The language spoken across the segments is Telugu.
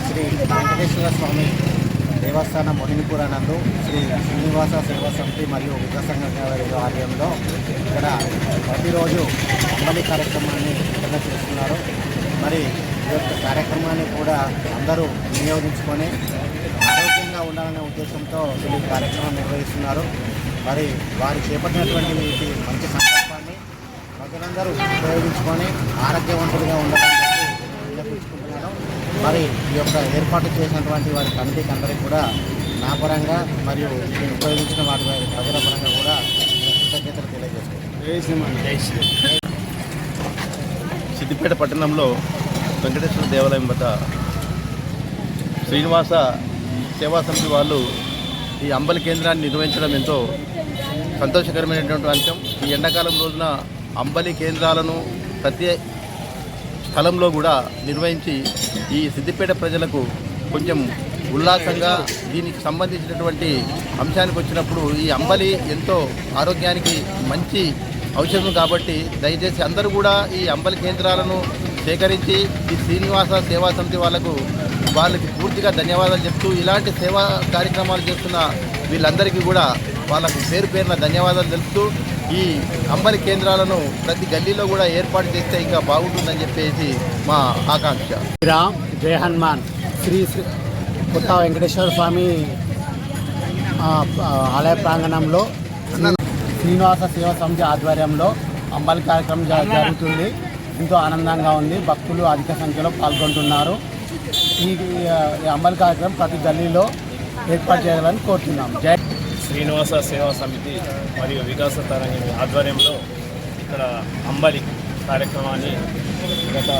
శ్రీ వెంకటేశ్వర స్వామి దేవస్థానం మొహినిపూర్ నందు శ్రీ శ్రీనివాస సేవా సమితి మరియు విద్యా సంఘం వారి ఆధ్వర్యంలో ఇక్కడ ప్రతిరోజు అంబలి కార్యక్రమాన్ని చేస్తున్నారు. మరి ఈ యొక్క కార్యక్రమాన్ని కూడా అందరూ వినియోగించుకొని ఆరోగ్యంగా ఉండాలనే ఉద్దేశంతో ఈ కార్యక్రమం నిర్వహిస్తున్నారు. మరి వారు చేపట్టినటువంటి మంచి సంకల్పాన్ని ప్రజలందరూ ఉపయోగించుకొని ఆరోగ్యవంతులుగా ఉండాలని విన్నపించుకుంటున్నాను. మరి ఈ యొక్క ఏర్పాటు చేసినటువంటి వారి కమిటీకి అందరికీ కూడా నా పరంగా మరియు ఉపయోగించిన వారి ప్రజల పరంగా కూడా కృతజ్ఞతలు తెలియజేస్తున్నాను. సిద్దిపేట పట్టణంలో వెంకటేశ్వర దేవాలయం వద్ద శ్రీనివాస సేవా సమితి వాళ్ళు ఈ అంబలి కేంద్రాన్ని నిర్వహించడం ఎంతో సంతోషకరమైనటువంటి అంశం. ఈ ఎండాకాలం రోజున అంబలి కేంద్రాలను ప్రతి స్థలంలో కూడా నిర్వహించి ఈ సిద్దిపేట ప్రజలకు కొంచెం ఉల్లాసంగా దీనికి సంబంధించినటువంటి అంశానికి వచ్చినప్పుడు ఈ అంబలి ఎంతో ఆరోగ్యానికి మంచి ఔషధం కాబట్టి దయచేసి అందరూ కూడా ఈ అంబలి కేంద్రాలను సేకరించి ఈ శ్రీనివాస సేవా సమితి వాళ్ళకి పూర్తిగా ధన్యవాదాలు చెప్తూ ఇలాంటి సేవా కార్యక్రమాలు చేస్తున్న వీళ్ళందరికీ కూడా వాళ్ళకు పేరున ధన్యవాదాలు తెలుపుతూ ఈ అంబలి కేంద్రాలను ప్రతి గల్లీలో కూడా ఏర్పాటు చేస్తే ఇంకా బాగుంటుందని చెప్పేసి మా ఆకాంక్ష. రామ్ జయ హనుమాన్ శ్రీ కొత్త వెంకటేశ్వర స్వామి ఆలయ ప్రాంగణంలో శ్రీనివాస సేవా సమితి ఆధ్వర్యంలో అంబలి కార్యక్రమం జరుగుతుంది. ఎంతో ఆనందంగా ఉంది. భక్తులు అధిక సంఖ్యలో పాల్గొంటున్నారు. ఈ అంబలి కార్యక్రమం ప్రతి గల్లీలో ఏర్పాటు చేయాలని కోరుతున్నాం. జై శ్రీనివాస సేవా సమితి మరియు వికాస తరంగిణి ఆధ్వర్యంలో ఇక్కడ అంబలి కార్యక్రమాన్ని గత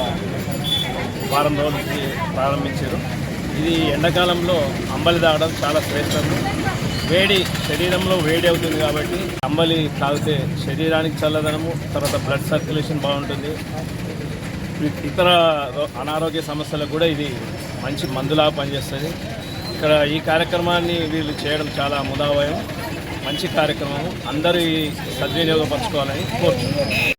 వారం రోజులకి ప్రారంభించారు. ఇది ఎండాకాలంలో అంబలి తాగడం చాలా శ్రేష్టం. శరీరంలో వేడి అవుతుంది కాబట్టి అంబలి తాగితే శరీరానికి చల్లదనము, తర్వాత బ్లడ్ సర్క్యులేషన్ బాగుంటుంది. ఇతర అనారోగ్య సమస్యలకు కూడా ఇది మంచి మందులా పనిచేస్తుంది. ఇక్కడ ఈ కార్యక్రమాన్ని వీళ్ళు చేయడం చాలా ముదావయం, మంచి కార్యక్రమం. అందరూ సద్వినియోగపరచుకోవాలని కోరుతున్నాను.